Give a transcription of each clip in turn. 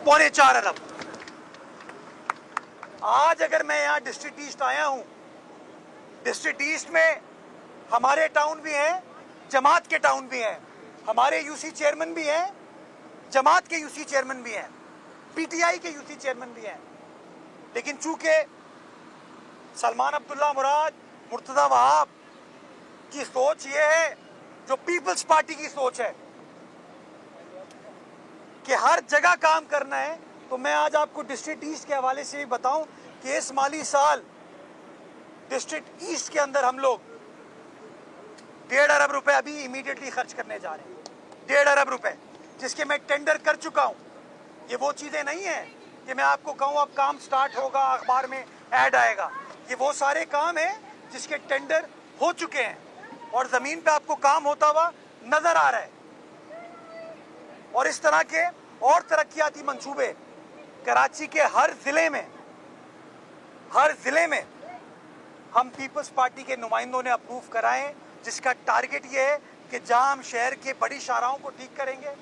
4.25 अरब। आज अगर मैं यहाँ डिस्ट्रिक्ट ईस्ट आया हूँ, डिस्ट्रिक्ट ईस्ट में हमारे टाउन भी हैं, जमात के टाउन भी हैं, हमारे यूसी चेयरमैन भी हैं, जमात के यूसी चेयरमैन भी हैं, पीटीआई के यूसी चेयरमैन भी हैं। लेकिन चूंकि सलमान अब्दुल्ला मुराद, मुर्तजा वहाब की सोच ये है, जो पीपल्स पार्टी की सोच है कि हर जगह काम करना है, तो मैं आज आपको डिस्ट्रिक्ट ईस्ट के हवाले से भी बताऊं कि इस माली साल डिस्ट्रिक्ट ईस्ट के अंदर हम लोग 1.5 अरब रुपए अभी इमीडिएटली खर्च करने जा रहे हैं। 1.5 अरब रुपए, जिसके मैं टेंडर कर चुका हूं। ये वो चीजें नहीं है कि मैं आपको कहूं अब काम स्टार्ट होगा, अखबार में ऐड आएगा। ये वो सारे काम हैं जिसके टेंडर हो चुके हैं और जमीन पे आपको काम होता हुआ नजर आ रहा है। और इस तरह के और तरक्याती मंसूबे कराची के हर जिले में हम पीपल्स पार्टी के नुमाइंदों ने अप्रूव कराए, जिसका टारगेट ये है कि जहां हम शहर के बड़ी शाहराहों को ठीक करेंगे,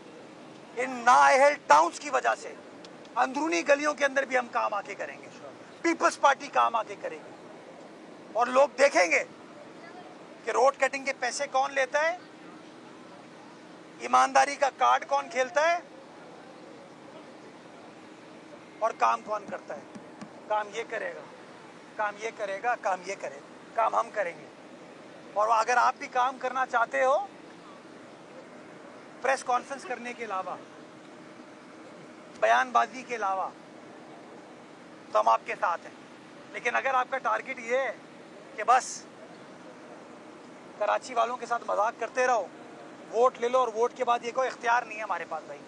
इन नाअहल टाउन्स की वजह से अंदरूनी गलियों के अंदर भी हम काम आके करेंगे, पीपल्स पार्टी काम आके करेगी। और लोग देखेंगे कि रोड कटिंग के पैसे कौन लेता है, ईमानदारी का कार्ड कौन खेलता है और काम कौन करता है। काम ये करेगा, काम ये करेगा, काम ये करेगा, काम हम करेंगे। और अगर आप भी काम करना चाहते हो, प्रेस कॉन्फ्रेंस करने के अलावा, बयानबाजी के अलावा, तो हम आपके साथ हैं। लेकिन अगर आपका टारगेट ये है कि बस कराची वालों के साथ मजाक करते रहो, वोट ले लो और वोट के बाद ये कोई इख्तियार नहीं है हमारे पास, भाई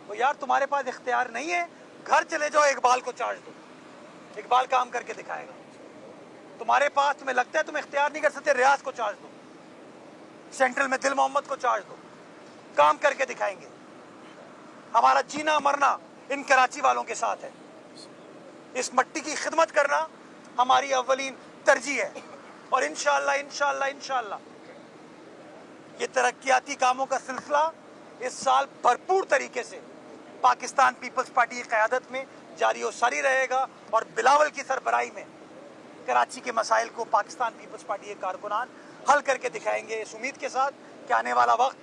तो यार तुम्हारे पास इख्तियार नहीं है, घर चले जाओ, इकबाल को चार्ज दो, इकबाल काम करके दिखाएगा। तुम्हारे पास, तुम्हें लगता है तुम इख्तियार नहीं कर सकते, रियाज को चार्ज दो, सेंट्रल में दिल मोहम्मद को चार्ज दो, काम करके दिखाएंगे। हमारा जीना मरना इन कराची वालों के साथ है। इस मट्टी की खिदमत करना हमारी अव्वलीन तरजीह है। और इंशाअल्लाह ये तरक्याती कामों का सिलसिला इस साल भरपूर तरीके से पाकिस्तान पीपल्स पार्टी की क़यादत में जारी और सारी रहेगा। और बिलावल की सरबराही में कराची के मसाइल को पाकिस्तान पीपल्स पार्टी के कारकुनान हल करके दिखाएंगे, इस उम्मीद के साथ कि आने वाला वक्त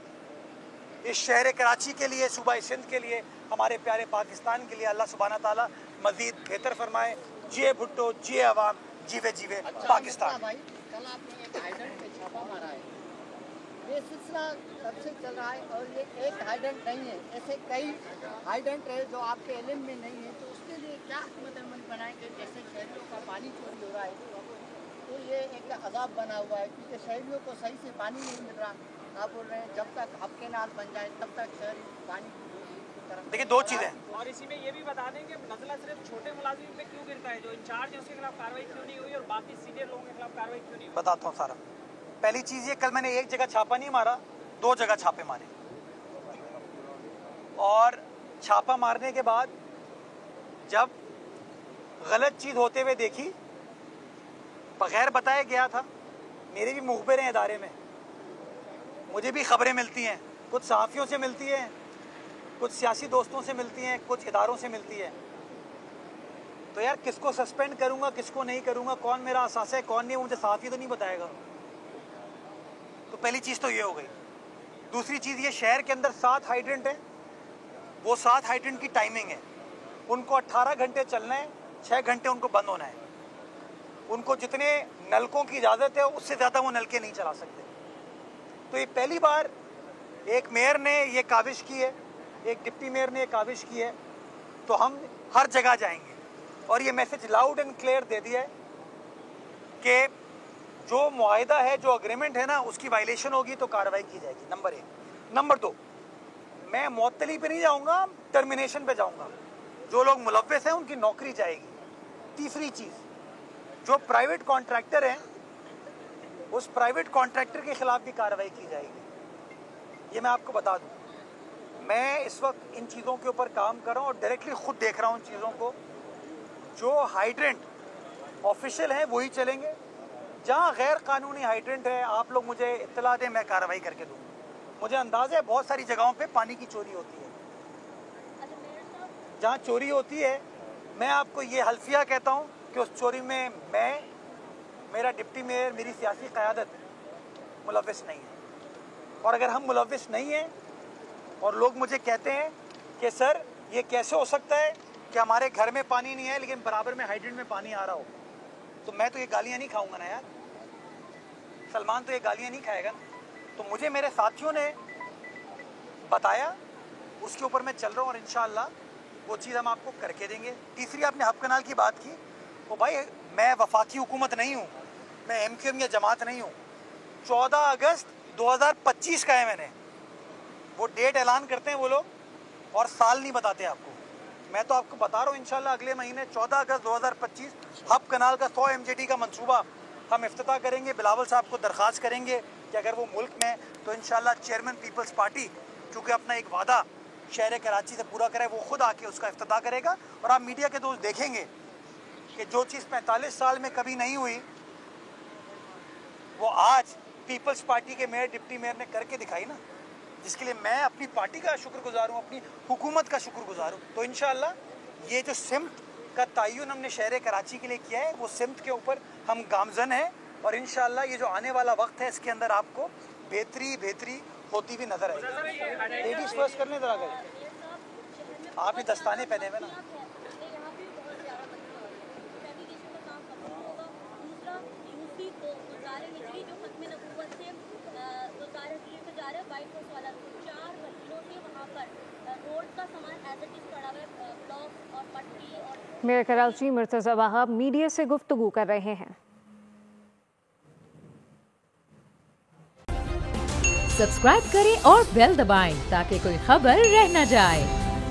इस शहर कराची के लिए, सूबा सिंध के लिए, हमारे प्यारे पाकिस्तान के लिए अल्लाह सुब्हाना ताला मज़ीद बेहतर फरमाए। जिए भुट्टो, जिए अवाम, जीवे जीवे पाकिस्तान। भाई कल आपने एक हाइडेंट पे छापा मारा है, ये सिलसिला कब से चल रहा है? और ये एक हाइडेंट नहीं है, ऐसे कई हाइडेंट है जो आपके इल्म में नहीं है, तो उसके लिए क्या मतलब बनाएंगे? जैसे शहरियों का पानी चोरी हो रहा है, तो ये एक अजाब बना हुआ है, क्योंकि शहरियों को सही से पानी नहीं मिल रहा। आप बोल रहे हैं जब तक हक के नाल बन जाए तब तक शहरी पानी की तरफ। देखिए, दो चीज़ें, और इसी में ये भी बता दें कि नज़ला सिर्फ छोटे मुलाजिम पे क्यों गिरता है, जो इंचार्ज है उसके खिलाफ कार्रवाई क्यों नहीं हुई और बाकी सीनियर लोगों के खिलाफ कार्रवाई क्यों नहीं हुई? बताता हूँ सारा। पहली चीज़ ये, कल मैंने एक जगह छापा नहीं मारा, 2 जगह छापे मारे। और छापा मारने के बाद जब गलत चीज़ होते हुए देखी, बगैर बताए गया था, मेरे भी मुखबिर हैं इदारे में, मुझे भी खबरें मिलती हैं, कुछ सहाफ़ियों से मिलती हैं, कुछ सियासी दोस्तों से मिलती हैं, कुछ इदारों से मिलती है। तो यार किसको सस्पेंड करूंगा, किसको नहीं करूंगा, कौन मेरा असासा है, कौन नहीं, मुझे सहाफ़ी तो नहीं बताएगा। तो पहली चीज़ तो ये हो गई। दूसरी चीज़ ये, शहर के अंदर 7 हाइड्रेंट हैं, वो 7 हाइड्रेंट की टाइमिंग है, उनको 18 घंटे चलना है, 6 घंटे उनको बंद होना है। उनको जितने नलकों की इजाज़त है उससे ज़्यादा वो नलके नहीं चला सकते। तो ये पहली बार एक मेयर ने ये काविश की है, एक डिप्टी मेयर ने ये काविश की है। तो हम हर जगह जाएंगे और ये मैसेज लाउड एंड क्लियर दे दिया है कि जो मुआहिदा है, जो अग्रीमेंट है ना, उसकी वायलेशन होगी तो कार्रवाई की जाएगी, नंबर 1। नंबर 2, मैं मुअत्तली पे नहीं जाऊंगा, टर्मिनेशन पे जाऊंगा। जो लोग मुलव्विस हैं उनकी नौकरी जाएगी। तीसरी चीज़, जो प्राइवेट कॉन्ट्रैक्टर हैं, उस प्राइवेट कॉन्ट्रैक्टर के खिलाफ भी कार्रवाई की जाएगी। ये मैं आपको बता दूं, मैं इस वक्त इन चीज़ों के ऊपर काम कर रहा हूँ और डायरेक्टली खुद देख रहा हूँ इन चीज़ों को। जो हाइड्रेंट ऑफिशियल हैं वही चलेंगे, जहाँ गैर कानूनी हाइड्रेंट है आप लोग मुझे इत्तला दें, मैं कार्रवाई करके दूँगा। मुझे अंदाज़ा है बहुत सारी जगहों पे पानी की चोरी होती है। अच्छा मेयर साहब, जहाँ चोरी होती है, मैं आपको ये हल्फिया कहता हूँ कि उस चोरी में मैं, मेरा डिप्टी मेयर, मेरी सियासी क़यादत मुलव्विस नहीं है। और अगर हम मुलव्विस नहीं हैं और लोग मुझे कहते हैं कि सर ये कैसे हो सकता है कि हमारे घर में पानी नहीं है लेकिन बराबर में हाइड्रेंट में पानी आ रहा हो, तो मैं तो ये गालियाँ नहीं खाऊंगा ना यार। सलमान तो ये गालियाँ नहीं खाएगा ना। तो मुझे मेरे साथियों ने बताया, उसके ऊपर मैं चल रहा हूँ और इंशाअल्लाह वो चीज़ हम आपको करके देंगे। तीसरी आपने हब कनाल की बात की, तो भाई मैं वफाकी हुकूमत नहीं हूँ, मैं MQM या जमात नहीं हूँ। 14 अगस्त 2025 का है मैंने, वो डेट ऐलान करते हैं वो लोग और साल नहीं बताते आपको। मैं तो आपको बता रहा हूँ इंशाल्लाह अगले महीने 14 अगस्त 2025 हब कनाल का 100 MJD का मंसूबा हम इफ्तिताह करेंगे। बिलावल साहब को दरख्वास्त करेंगे कि अगर वो मुल्क में तो इंशाल्लाह चेयरमैन पीपल्स पार्टी, चूँकि अपना एक वादा शहर कराची से पूरा करे, वो खुद आके उसका इफ्तिताह करेगा। और आप मीडिया के दोस्त देखेंगे कि जो चीज़ 45 साल में कभी नहीं हुई वो आज पीपल्स पार्टी के मेयर, डिप्टी मेयर ने करके दिखाई ना, जिसके लिए मैं अपनी पार्टी का शुक्रगुजार हूँ, अपनी हुकूमत का शुक्रगुजार हूँ। तो इंशाअल्लाह ये जो सिमत का तयन हमने शहर कराची के लिए किया है, वो सिमत के ऊपर हम गामजन हैं और इंशाअल्लाह ये जो आने वाला वक्त है इसके अंदर आपको बेहतरी होती हुई नजर आएगी। लेडीज फर्स्ट करने जरा गए, आप ही दस्ताने पहने हुए ना। मेयर कराची मुर्तज़ा वहाब मीडिया से गुफ्तगू कर रहे हैं। सब्सक्राइब करें और बेल दबाएं ताकि कोई खबर रह न जाए।